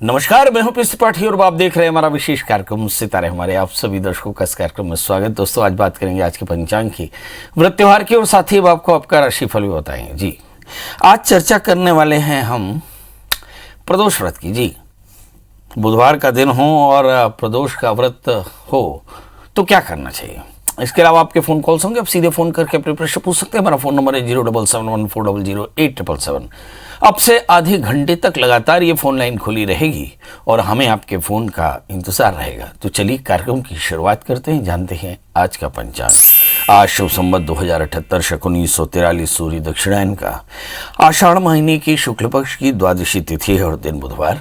नमस्कार, मैं हूं पीसी पाठी और आप देख रहे हैं हमारा विशेष कार्यक्रम सितारे। हमारे आप सभी दर्शकों का इस कार्यक्रम में स्वागत। दोस्तों, आज बात करेंगे आज के पंचांग की, व्रत त्योहार की और साथ ही आपको आपका राशिफल भी बताएंगे। जी, आज चर्चा करने वाले हैं हम प्रदोष व्रत की। जी, बुधवार का दिन हो और प्रदोष का व्रत हो तो क्या करना चाहिए। इसके अलावा आपके फ़ोन कॉल्स होंगे, आप सीधे फ़ोन करके अपने प्रश्न पूछ सकते हैं। हमारा फ़ोन नंबर है 07714008777। अब से आधे घंटे तक लगातार ये फ़ोन लाइन खुली रहेगी और हमें आपके फ़ोन का इंतज़ार रहेगा। तो चलिए कार्यक्रम की शुरुआत करते हैं, जानते हैं आज का पंचांग। आज शुभ संवत 2078 शक 1943 सूर्य दक्षिणायन का आषाढ़ महीने की शुक्ल पक्ष की द्वादशी तिथि है और दिन बुधवार।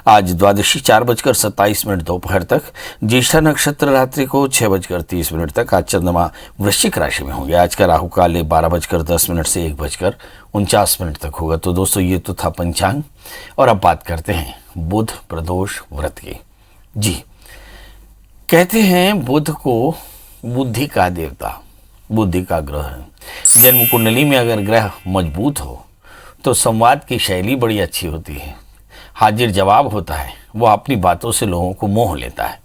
आज द्वादशी 4:27 दोपहर तक, ज्येष्ठा नक्षत्र रात्रि को 6:30 तक। आज चंद्रमा वृश्चिक राशि में होंगे। आज का राहु काल 12:10 से 1:49 तक होगा। तो दोस्तों, ये तो था पंचांग और अब बात करते हैं बुध प्रदोष व्रत की। जी, कहते हैं बुध को बुद्धि का देवता, बुद्धि का ग्रह है। जन्म कुंडली में अगर ग्रह मजबूत हो तो संवाद की शैली बड़ी अच्छी होती है, हाजिर जवाब होता है, वह अपनी बातों से लोगों को मोह लेता है।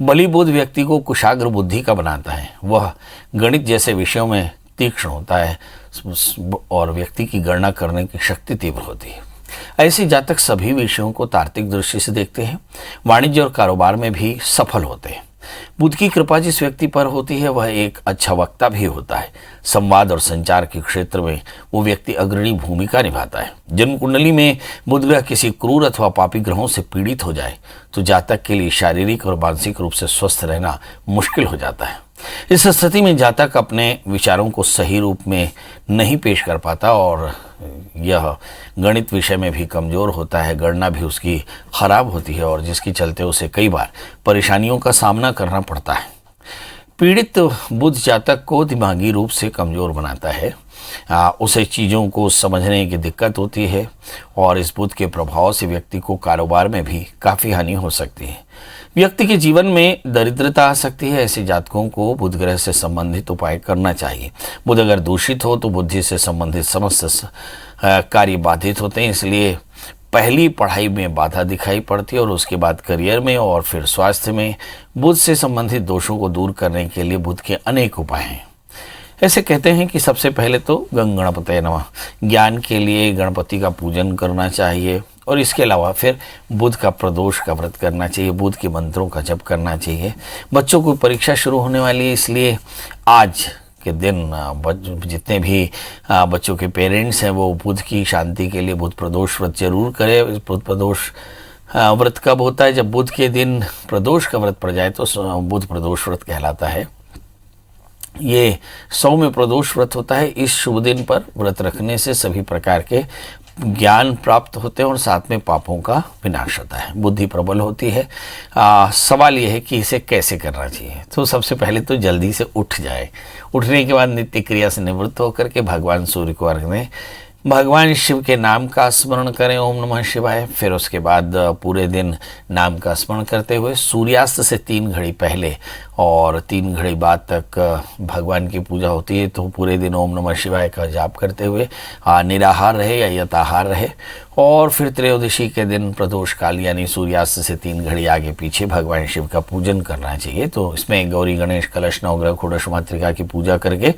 बलि बुध व्यक्ति को कुशाग्र बुद्धि का बनाता है। वह गणित जैसे विषयों में तीक्ष्ण होता है और व्यक्ति की गणना करने की शक्ति तीव्र होती है। ऐसे जातक सभी विषयों को तार्किक दृष्टि से देखते हैं, वाणिज्य और कारोबार में भी सफल होते हैं। बुध की कृपा जिस व्यक्ति पर होती है वह एक अच्छा वक्ता भी होता है। संवाद और संचार के क्षेत्र में वो व्यक्ति अग्रणी भूमिका निभाता है। जन्म कुंडली में बुध ग्रह किसी क्रूर अथवा पापी ग्रहों से पीड़ित हो जाए तो जातक के लिए शारीरिक और मानसिक रूप से स्वस्थ रहना मुश्किल हो जाता है। इस स्थिति में जातक अपने विचारों को सही रूप में नहीं पेश कर पाता और यह गणित विषय में भी कमज़ोर होता है। गणना भी उसकी खराब होती है और जिसके चलते उसे कई बार परेशानियों का सामना करना पड़ता है। पीड़ित बुध जातक को दिमागी रूप से कमज़ोर बनाता है। उसे चीज़ों को समझने की दिक्कत होती है और इस बुध के प्रभाव से व्यक्ति को कारोबार में भी काफ़ी हानि हो सकती है। व्यक्ति के जीवन में दरिद्रता आ सकती है। ऐसे जातकों को बुध ग्रह से संबंधित उपाय करना चाहिए। बुध अगर दूषित हो तो बुद्धि से संबंधित समस्त कार्य बाधित होते हैं। इसलिए पहली पढ़ाई में बाधा दिखाई पड़ती है और उसके बाद करियर में और फिर स्वास्थ्य में। बुध से संबंधित दोषों को दूर करने के लिए बुध के अनेक उपाय हैं। ऐसे कहते हैं कि सबसे पहले तो गणपतये नमः, ज्ञान के लिए गणपति का पूजन करना चाहिए और इसके अलावा फिर बुध का प्रदोष का व्रत करना चाहिए, बुध के मंत्रों का जप करना चाहिए। बच्चों की परीक्षा शुरू होने वाली है, इसलिए आज के दिन जितने भी बच्चों के पेरेंट्स हैं वो बुध की शांति के लिए बुध प्रदोष व्रत जरूर करें। बुध प्रदोष व्रत कब होता है? जब बुध के दिन प्रदोष का व्रत पड़ जाए तो बुध प्रदोष व्रत कहलाता है। ये 100 में प्रदोष व्रत होता है। इस शुभ दिन पर व्रत रखने से सभी प्रकार के ज्ञान प्राप्त होते हैं और साथ में पापों का विनाश होता है, बुद्धि प्रबल होती है। सवाल यह है कि इसे कैसे करना चाहिए। तो सबसे पहले तो जल्दी से उठ जाए। उठने के बाद नित्य क्रिया से निवृत्त होकर के भगवान सूर्य को अर्घ्य दें, भगवान शिव के नाम का स्मरण करें, ओम नमः शिवाय। फिर उसके बाद पूरे दिन नाम का स्मरण करते हुए सूर्यास्त से 3 घड़ी पहले और 3 घड़ी बाद तक भगवान की पूजा होती है। तो पूरे दिन ओम नमः शिवाय का जाप करते हुए निराहार रहे या यथाहार रहे और फिर त्रयोदशी के दिन प्रदोष काल यानी सूर्यास्त से 3 घड़ी आगे पीछे भगवान शिव का पूजन करना चाहिए। तो इसमें गौरी गणेश कलश नवग्रह षोडश मातृका की पूजा करके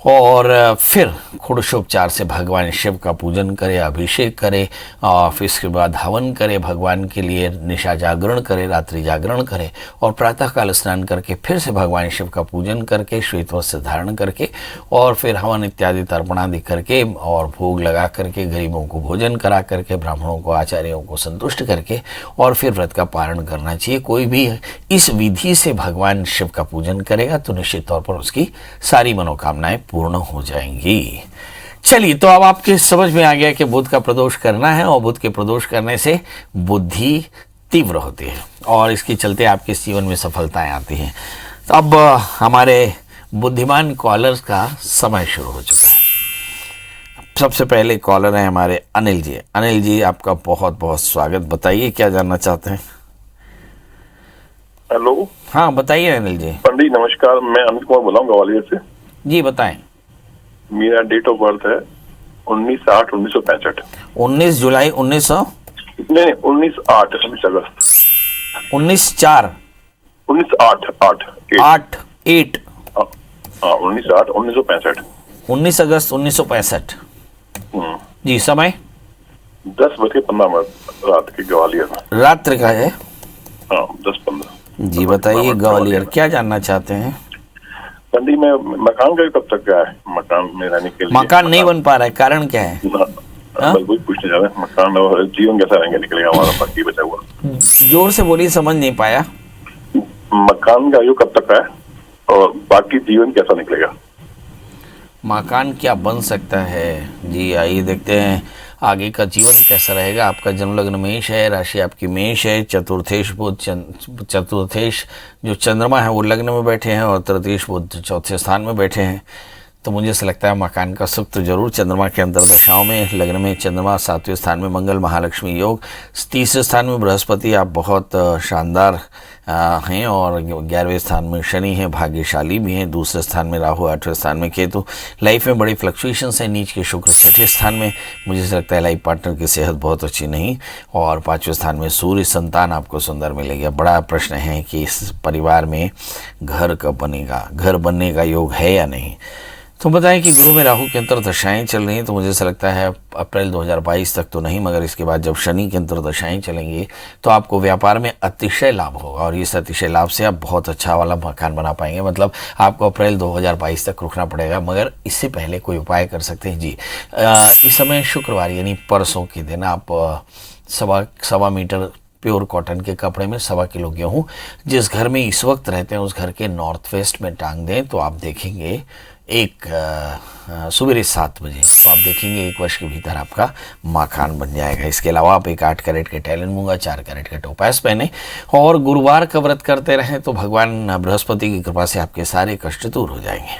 और फिर षोडशोपचार से भगवान शिव का पूजन करे, अभिषेक करे और फिर इसके बाद हवन करे, भगवान के लिए निशा जागरण करे, रात्रि जागरण करे और प्रातःकाल स्नान करके फिर से भगवान शिव का पूजन करके श्वेत वस्त्र धारण करके और फिर हवन इत्यादि तर्पण आदि करके और भोग लगा करके गरीबों को भोजन करा करके ब्राह्मणों को आचार्यों को संतुष्ट करके और फिर व्रत का पारण करना चाहिए। कोई भी इस विधि से भगवान शिव का पूजन करेगा तो निश्चित तौर पर उसकी सारी मनोकामनाएं पूर्ण हो जाएंगी। चलिए, तो अब आपके समझ में आ गया कि बुध का प्रदोष करना है और बुध के प्रदोष करने से बुद्धि तीव्र होती है और इसके चलते आपके जीवन में सफलताएं आती हैं। तो अब हमारे बुद्धिमान कॉलर्स का समय शुरू हो चुका है। सबसे पहले कॉलर हैं हमारे अनिल जी। अनिल जी, आपका बहुत बहुत स्वागत। बताइए क्या जानना चाहते हैं। हेलो। हाँ बताइए अनिल जी। पंडित नमस्कार, मैं अमित कुमार बोला हूँ ग्वालियर से। जी बताएं। मेरा डेट ऑफ बर्थ है 19/8/1965। 19 जुलाई 1965। नहीं, 19/8 19/4 19/8 8 हाँ 19/8 1965। 19 अगस्त 1965। जी, समय 10:15 रात के ग्वालियर में। रात्रि का है। हाँ 10:15। जी बताइए, ग्वालियर क्या जानना चाहते हैं? पंडित में मकान का कब तक क्या है, मकान में रहने के लिए? मकान नहीं बन पा रहा है, कारण क्या है? हाँ? बस वही पूछने जा रहे हैं, मकान और जीवन कैसा रहेंगे, निकलेगा हमारा बाकी बचा हुआ। जोर से बोलिए, समझ नहीं पाया। मकान का आयु कब तक है और बाकी जीवन कैसा निकलेगा? मकान क्या बन सकता है? जी आइए देखते हैं आगे का जीवन कैसा रहेगा। आपका जन्म लग्न मेष है, राशि आपकी मेष है, चतुर्थेश बुध चतुर्थेश जो चंद्रमा है वो लग्न में बैठे हैं और तृतीयेश बुध चौथे स्थान में बैठे हैं। तो मुझे ऐसा लगता है मकान का सुख तो जरूर चंद्रमा के अंतर्दशाओं में। लग्न में चंद्रमा, 7वें स्थान में मंगल, महालक्ष्मी योग, 3रे स्थान में बृहस्पति, आप बहुत शानदार हैं, और 11वें स्थान में शनि है, भाग्यशाली भी हैं। 2रे स्थान में राहु, 8वें स्थान में केतु। लाइफ में बड़ी फ्लक्चुएशंस है। नीच के शुक्र 6ठे स्थान में। मुझे ऐसा लगता है लाइफ पार्टनर की सेहत बहुत अच्छी नहीं। और 5वें स्थान में सूर्य, संतान आपको सुंदर मिलेगा। बड़ा प्रश्न है कि इस परिवार में घर कब बनेगा, घर बनने का योग है या नहीं। तो बताएं कि गुरु में राहु के अंतर्दशाएं चल रही हैं, तो मुझे ऐसा लगता है अप्रैल 2022 तक तो नहीं, मगर इसके बाद जब शनि के अंतर्दशाएं चलेंगी तो आपको व्यापार में अतिशय लाभ होगा, और इस अतिशय लाभ से आप बहुत अच्छा वाला मकान बना पाएंगे। मतलब आपको अप्रैल 2022 तक रुकना पड़ेगा, मगर इससे पहले कोई उपाय कर सकते हैं। जी इस समय शुक्रवार यानी परसों के दिन आप सवा मीटर प्योर कॉटन के कपड़े में 1.25 किलो गेहूँ जिस घर में इस वक्त रहते हैं उस घर के नॉर्थ वेस्ट में टांग दें, तो आप देखेंगे सुबह 7 बजे, तो आप देखेंगे 1 वर्ष के भीतर आपका मकान बन जाएगा। इसके अलावा आप एक 8 कैरेट के टैलेंट मूंगा, 4 कैरेट के टोपास पहने और गुरुवार का व्रत करते रहें, तो भगवान बृहस्पति की कृपा से आपके सारे कष्ट दूर हो जाएंगे।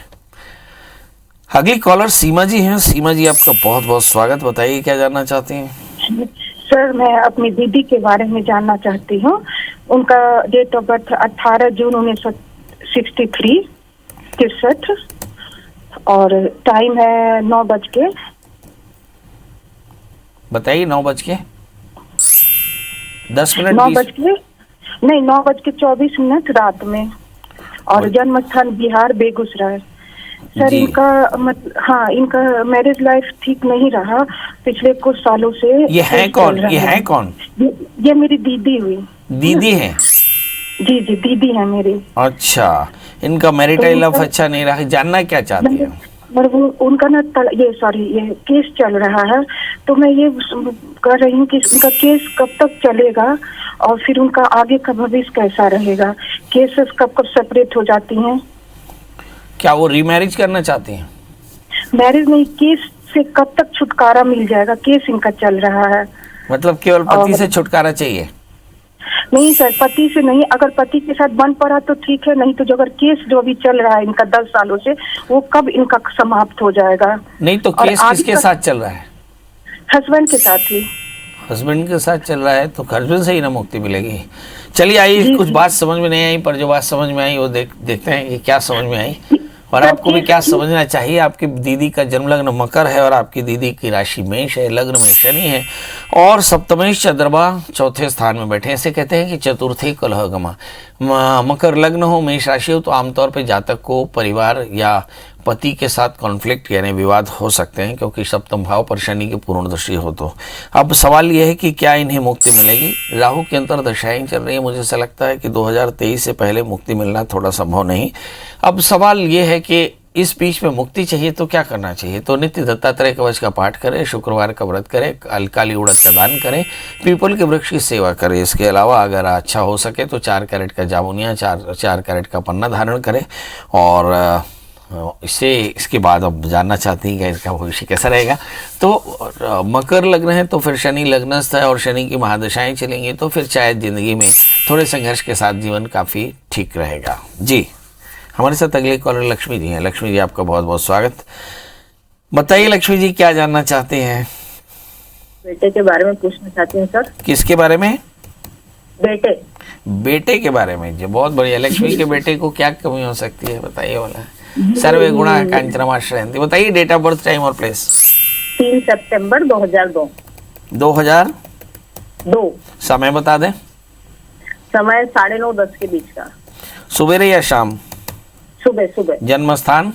अगली कॉलर सीमा जी हैं। सीमा जी आपका बहुत बहुत स्वागत। बताइए क्या जानना चाहती हैं? सर मैं अपनी दीदी के बारे में जानना चाहती हूँ। उनका डेट ऑफ बर्थ 18 जून 1963 63 और टाइम है 9 बज के। बताइए 9 बज के 10 मिनट 9 बज के नहीं 9 बज के 24 मिनट रात में, और जन्म स्थान बिहार बेगूसराय। सर इनका मैरिज लाइफ ठीक नहीं रहा पिछले कुछ सालों से। ये है कौन? ये है कौन? ये मेरी दीदी हुई। दीदी है? जी दीदी है मेरी। अच्छा, इनका मैरिटल लाइफ अच्छा नहीं रहा, जानना क्या चाहती है? और वो उनका ना ये केस चल रहा है, तो मैं ये कर रही हूँ कि उनका केस कब तक चलेगा और फिर उनका आगे का भविष्य कैसा रहेगा। केसेस कब सेपरेट हो जाती हैं? क्या वो रीमैरिज करना चाहती हैं? मैरिज नहीं, केस से कब तक छुटकारा मिल जाएगा? केस इनका चल रहा है। मतलब केवल पति से छुटकारा चाहिए? नहीं सर, पति से नहीं। अगर पति के साथ बन पड़ा तो ठीक है, नहीं तो जो अगर केस जो अभी चल रहा है इनका 10 सालों से, वो कब इनका समाप्त हो जाएगा? नहीं तो केस किसके साथ चल रहा है? हस्बैंड के साथ ही। हस्बैंड के साथ चल रहा है तो हस्बैंड से ही ना मुक्ति मिलेगी। चलिए आइए, कुछ बात समझ में नहीं आई, पर जो बात समझ में आई वो देखते हैं कि क्या समझ में आई और आपको भी क्या समझना चाहिए। आपकी दीदी का जन्म लग्न मकर है और आपकी दीदी की राशि मेष है, लग्न में शनि है और सप्तमेश चंद्रमा 4थे स्थान में बैठे। ऐसे कहते हैं कि चतुर्थी कलहगमा। मकर लग्न हो, मेष राशि हो, तो आमतौर पे जातक को परिवार या पति के साथ कॉन्फ्लिक्ट यानी विवाद हो सकते हैं, क्योंकि सप्तम भाव पर शनि की पूर्ण दृष्टि हो। तो अब सवाल यह है कि क्या इन्हें मुक्ति मिलेगी? राहु की अंतर्दशाएं चल रही है, मुझे ऐसा लगता है कि 2023 से पहले मुक्ति मिलना थोड़ा संभव नहीं। अब सवाल ये है कि इस बीच में मुक्ति चाहिए तो क्या करना चाहिए? तो नित्य दत्तात्रेय कवच का पाठ करें, शुक्रवार का व्रत करें, काली उड़द का दान करें, पीपल के वृक्ष की सेवा करें। इसके अलावा अगर अच्छा हो सके तो 4 कैरेट का जामुनिया, 4 कैरेट का पन्ना धारण करें। और इसके बाद अब जानना चाहती हैं कि इसका भविष्य कैसा रहेगा। तो मकर लग्न है तो फिर शनि लग्नस्थ है और शनि की महादशाएं चलेंगी, तो फिर शायद जिंदगी में थोड़े संघर्ष के साथ जीवन काफ़ी ठीक रहेगा। जी हमारे साथ अगले कॉलर लक्ष्मी जी हैं। लक्ष्मी जी आपका बहुत बहुत स्वागत। बताइए लक्ष्मी जी क्या जानना चाहते हैं? बेटे के बारे में पूछना चाहती हूँ सर। किसके बारे में? बेटे के बारे में। जी बहुत बढ़िया। लक्ष्मी के बेटे को क्या कमी हो सकती है बताइए वाला? सर्वे गुणा कांचनमाश्रयन्ति। बताइए डेट ऑफ बर्थ, टाइम और प्लेस। 3 सितंबर 2002। 2। समय बता दें। समय 9:30-10 के बीच का। सुबेरे या शाम? सुबह सुबह। जन्म स्थान?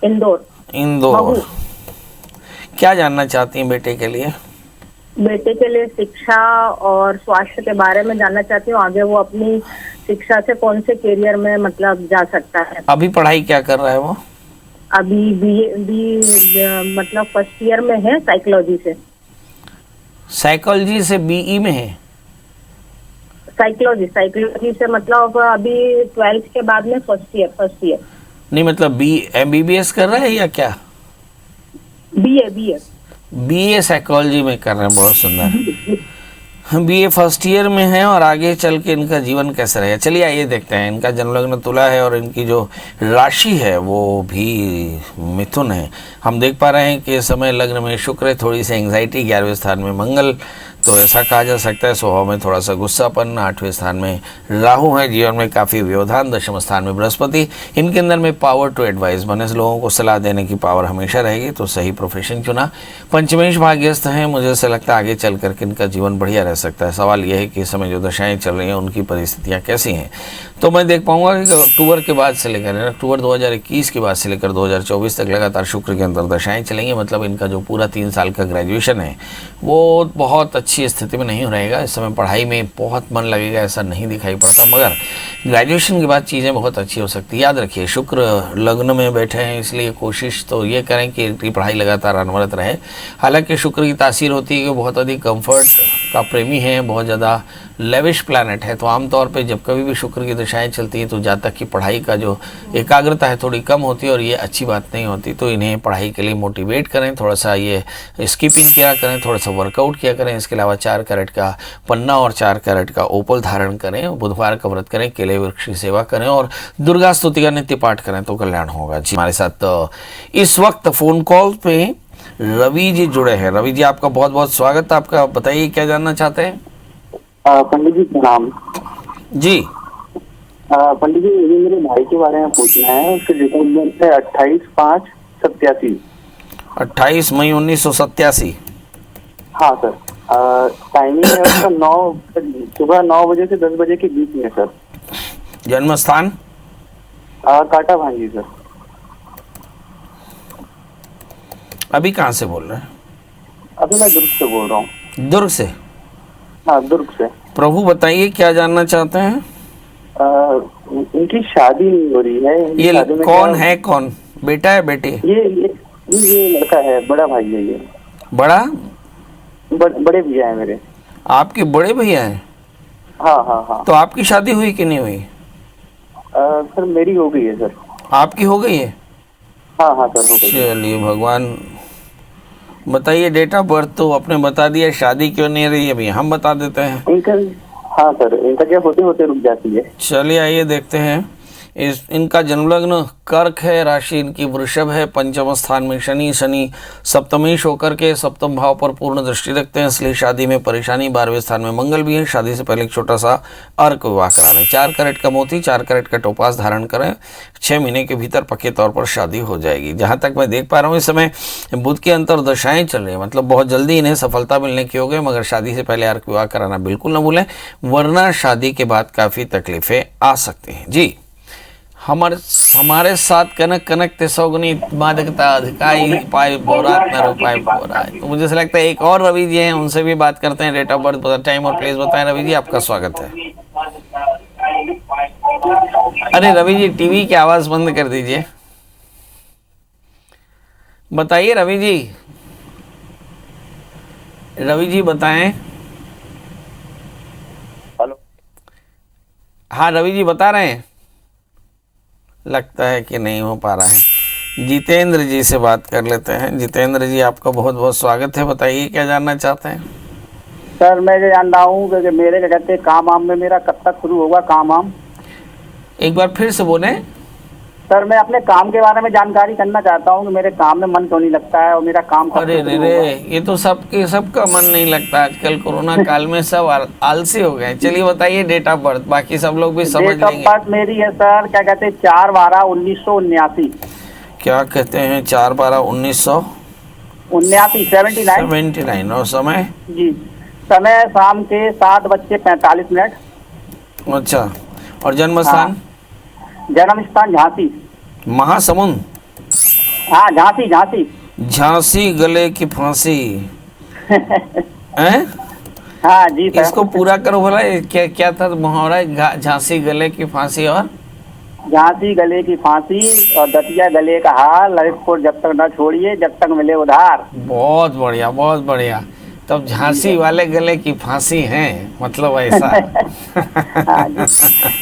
इंदौर। इंदौर। महू। क्या जानना चाहती हैं बेटे के लिए? बेटे के लिए शिक्षा और स्वास्थ्य के बारे में जानना चाहती हूँ। आगे वो अपनी शिक्षा से कौन से करियर में मतलब जा सकता है। अभी पढ़ाई क्या कर रहा है वो? अभी बी मतलब फर्स्ट ईयर में है साइकोलॉजी से। साइकोलॉजी से बीई में है? साइकोलॉजी से मतलब अभी 12th के बाद में फर्स्ट ईयर। नहीं मतलब MBBS कर रहा है या क्या? बीए। बीए साइकोलॉजी में कर रहे हैं, बहुत सुंदर। बीए फर्स्ट ईयर में है और आगे चल के इनका जीवन कैसा रहेगा, चलिए आइए देखते हैं। इनका जन्म लग्न तुला है और इनकी जो राशि है वो भी मिथुन है। हम देख पा रहे हैं कि इस समय लग्न में शुक्र है, थोड़ी सी एंग्जाइटी, 11वें स्थान में मंगल, तो ऐसा कहा जा सकता है स्वभाव में थोड़ा सा गुस्सापन। 8वें स्थान में राहु है, जीवन में काफ़ी व्यवधान। 10वें स्थान में बृहस्पति। इनके अंदर में पावर टू एडवाइस, बने लोगों को सलाह देने की पावर हमेशा रहेगी, तो सही प्रोफेशन चुना। पंचमेश भाग्यस्थ हैं, मुझे ऐसा लगता है आगे चल करके इनका जीवन बढ़िया रह सकता है। सवाल यह है कि इस समय जो दशाएं चल रही हैं उनकी परिस्थितियाँ कैसी हैं, तो मैं देख पाऊंगा कि अक्टूबर के बाद से लेकर अक्टूबर 2021 के बाद से लेकर 2024 तक लगातार शुक्र के अंदर दशाएं चलेंगी। मतलब इनका जो पूरा 3 साल का ग्रेजुएशन है वो बहुत अच्छी स्थिति में नहीं रहेगा। इस समय पढ़ाई में बहुत मन लगेगा ऐसा नहीं दिखाई पड़ता, मगर ग्रेजुएशन के बाद चीज़ें बहुत अच्छी हो सकती है। याद रखिए शुक्र लग्न में बैठे हैं, इसलिए कोशिश तो ये करें कि इनकी पढ़ाई लगातार अनवरत रहे। हालांकि शुक्र की तासीर होती है कि बहुत अधिक कंफर्ट का प्रेमी है, बहुत ज़्यादा लेविश प्लैनेट है, तो आमतौर पे जब कभी भी शुक्र की दशाएं चलती हैं तो जातक की पढ़ाई का जो एकाग्रता है थोड़ी कम होती है और ये अच्छी बात नहीं होती। तो इन्हें पढ़ाई के लिए मोटिवेट करें, थोड़ा सा ये स्किपिंग किया करें, थोड़ा सा वर्कआउट किया करें। इसके अलावा 4 कैरेट का पन्ना और 4 कैरेट का ओपल धारण करें, बुधवार का व्रत करें, केले वृक्ष की सेवा करें और दुर्गा स्तुति का नित्य पाठ करें तो कल्याण होगा। जी हमारे साथ इस वक्त फ़ोन कॉल पे रवि जी जुड़े हैं। रवि जी आपका बहुत बहुत स्वागत। आपका बताइए क्या जानना चाहते हैं? पंडित जी प्रणाम। जी पंडित जी मुझे मेरे भाई के बारे में पूछना है। उसके डेट ऑफ बर्थ है 28/5/87। 28 मई 1987। हाँ सर। टाइमिंग है उसका सुबह 9 बजे से 10 बजे के बीच में सर। जन्म स्थान? काटा भांजी सर। अभी कहाँ से बोल रहे हैं? अभी मैं दुर्ग से बोल रहा हूँ। दुर्ग से? हाँ दुर्ग से। प्रभु बताइए क्या जानना चाहते हैं? इनकी शादी नहीं हो रही है। ये कौन है, कौन बेटा है बेटी? ये लड़का है, बड़ा भाई है ये। बड़ा? बड़े भैया है मेरे। आपके बड़े भैया हैं? हाँ। तो आपकी शादी हुई कि नहीं हुई? सर मेरी हो गई है सर। आपकी हो गई है? हाँ सर हो गई। चलिए भगवान, बताइए डेट ऑफ बर्थ तो आपने बता दिया, शादी क्यों नहीं रही अभी हम बता देते हैं। हाँ सर, इनका क्या होते होते रुक जाती है। चलिए आइए देखते हैं। इनका जन्मलग्न कर्क है, राशि इनकी वृषभ है, पंचम स्थान में शनि सप्तमेश होकर के सप्तम भाव पर पूर्ण दृष्टि रखते हैं, इसलिए शादी में परेशानी। 12वें स्थान में मंगल भी है। शादी से पहले एक छोटा सा अर्क विवाह कराना। 4 कैरेट का मोती, 4 कैरेट का टोपास धारण करें। 6 महीने के भीतर पक्के तौर पर शादी हो जाएगी। जहाँ तक मैं देख पा रहा हूँ इस समय बुध की अंतर्दशाएं चल रही है, मतलब बहुत जल्दी इन्हें सफलता मिलने की हो गई, मगर शादी से पहले अर्क विवाह कराना बिल्कुल न भूलें, वरना शादी के बाद काफ़ी तकलीफें आ सकती हैं। जी हमारे साथ कनक ते सौगुनी मादकता अधिकाई पाए बोरात न रोपाए बोराए। तो मुझे ऐसा लगता है एक और रवि जी हैं, उनसे भी बात करते हैं। डेट ऑफ बर्थ, टाइम और प्लेस बताएं। रवि जी आपका स्वागत है। अरे रवि जी टीवी की आवाज बंद कर दीजिए। बताइए रवि जी। रवि जी बताएं। हेलो। हाँ रवि जी बता रहे हैं, लगता है कि नहीं हो पा रहा है। जितेंद्र जी से बात कर लेते हैं। जितेंद्र जी आपका बहुत बहुत स्वागत है। बताइए क्या जानना चाहते हैं? सर मैं ये जान रहा हूँ कि मेरे क्या कहते हैं काम वाम में मेरा कब तक शुरू होगा काम वाम? एक बार फिर से बोले। सर मैं अपने काम के बारे में जानकारी करना चाहता हूँ कि मेरे काम में मन क्यों नहीं लगता है और मेरा काम कब अरे रे ये तो सबका मन नहीं लगता आजकल कोरोना काल में, सब आलसी हो गए। चलिए बताइए डेट ऑफ बर्थ, बाकी सब लोग भी समझ लेंगे। डेट ऑफ बर्थ मेरी है सर क्या कहते हैं 4/12/1979। क्या कहते हैं? 4/12/1979। 79 और समय? जी समय शाम के 7:45। अच्छा, और जन्म स्थान? जन्म स्थान झांसी। महासमुंद। हाँ, झांसी झांसी। झांसी गले की फांसी हैं? हाँ जी सर। इसको पूरा करो भला, ये क्या क्या था मुहावरा? झांसी गले की फांसी और झांसी गले की फांसी और दतिया गले का हार, ललितपुर जब तक न छोड़िए जब तक मिले उधार। बहुत बढ़िया, बहुत बढ़िया। तब झांसी वाले गले की फांसी है, मतलब ऐसा। हाँ जी।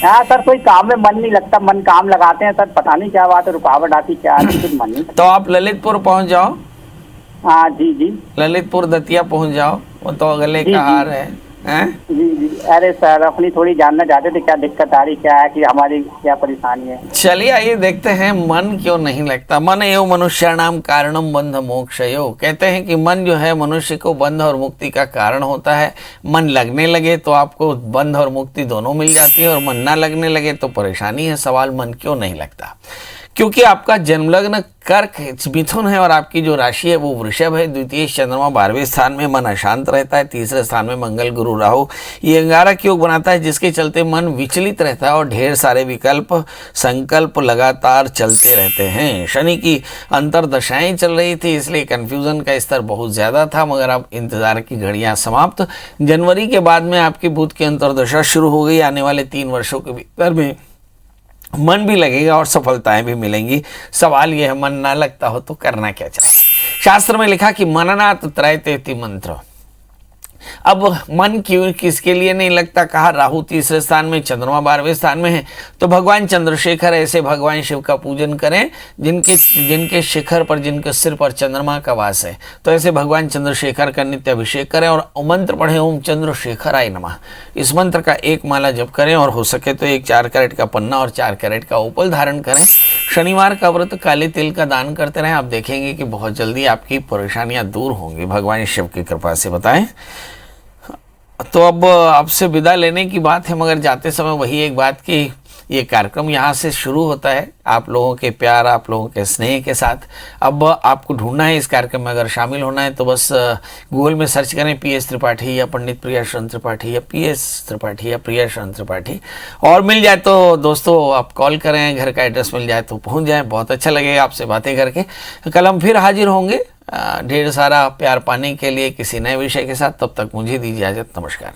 हाँ सर, कोई काम में मन नहीं लगता, मन काम लगाते हैं सर, पता नहीं क्या बात है, रुकावट आती क्या आती, कुछ मन नहीं। तो आप ललितपुर पहुंच जाओ। हाँ जी जी। ललितपुर दतिया पहुंच जाओ, वो तो गले जी, का जी। हार है, हैं? जी जी। अरे सर, अपनी थोड़ी जानना चाहते थे क्या दिक्कत आ रही, क्या है कि हमारी क्या परेशानी है। चलिए आइए देखते हैं मन क्यों नहीं लगता। मन एवं मनुष्याणाम कारणम बंध मोक्षयो। कहते हैं कि मन जो है मनुष्य को बंध और मुक्ति का कारण होता है। मन लगने लगे तो आपको बंध और मुक्ति दोनों मिल जाती है, और मन ना लगने लगे तो परेशानी है। सवाल मन क्यों नहीं लगता? क्योंकि आपका जन्मलग्न कर्क मिथुन है और आपकी जो राशि है वो वृषभ है। द्वितीय चंद्रमा 12वें स्थान में, मन अशांत रहता है। तीसरे स्थान में मंगल गुरु राहु, ये अंगारक योग बनाता है, जिसके चलते मन विचलित रहता है और ढेर सारे विकल्प संकल्प लगातार चलते रहते हैं। शनि की अंतरदशाएं चल रही थी, इसलिए कंफ्यूजन का स्तर बहुत ज़्यादा था, मगर अब इंतजार की घड़ियां समाप्त। जनवरी के बाद में आपकी बुध की अंतरदशा शुरू हो गई। आने वाले 3 वर्षों के भीतर में मन भी लगेगा और सफलताएं भी मिलेंगी। सवाल यह है, मन ना लगता हो तो करना क्या चाहिए? शास्त्र में लिखा कि मननात् त्रयतेति मंत्र। अब मन क्यों किसके लिए नहीं लगता? कहा राहु तीसरे स्थान में, चंद्रमा 12वें स्थान में है। तो भगवान चंद्रशेखर, ऐसे भगवान शिव का पूजन करें जिनके शिखर पर, जिनके सिर पर चंद्रमा का वास है। तो ऐसे भगवान चंद्रशेखर का नित्य अभिषेक करें और मंत्र पढ़ें, ओम चंद्रशेखराय नमः। इस मंत्र का 1 माला जप करें और हो सके तो 1 4 कैरेट का पन्ना और 4 कैरेट का उपल धारण करें। शनिवार का व्रत, काले तिल का दान करते रहें। आप देखेंगे कि बहुत जल्दी आपकी परेशानियां दूर होंगी, भगवान शिव की कृपा से। बताएं तो अब आपसे विदा लेने की बात है, मगर जाते समय वही एक बात कि ये कार्यक्रम यहाँ से शुरू होता है आप लोगों के प्यार, आप लोगों के स्नेह के साथ। अब आपको ढूंढना है इस कार्यक्रम में, अगर शामिल होना है तो बस गूगल में सर्च करें PS त्रिपाठी या पंडित प्रिया शरण त्रिपाठी या PS त्रिपाठी या प्रिया शरण त्रिपाठी, और मिल जाए तो दोस्तों आप कॉल करें, घर का एड्रेस मिल जाए तो पहुँच जाए। बहुत अच्छा लगेगा आपसे बातें करके। कल हम फिर हाजिर होंगे ढेर सारा प्यार पाने के लिए किसी नए विषय के साथ। तब तक मुझे दीजिए इजाजत। नमस्कार।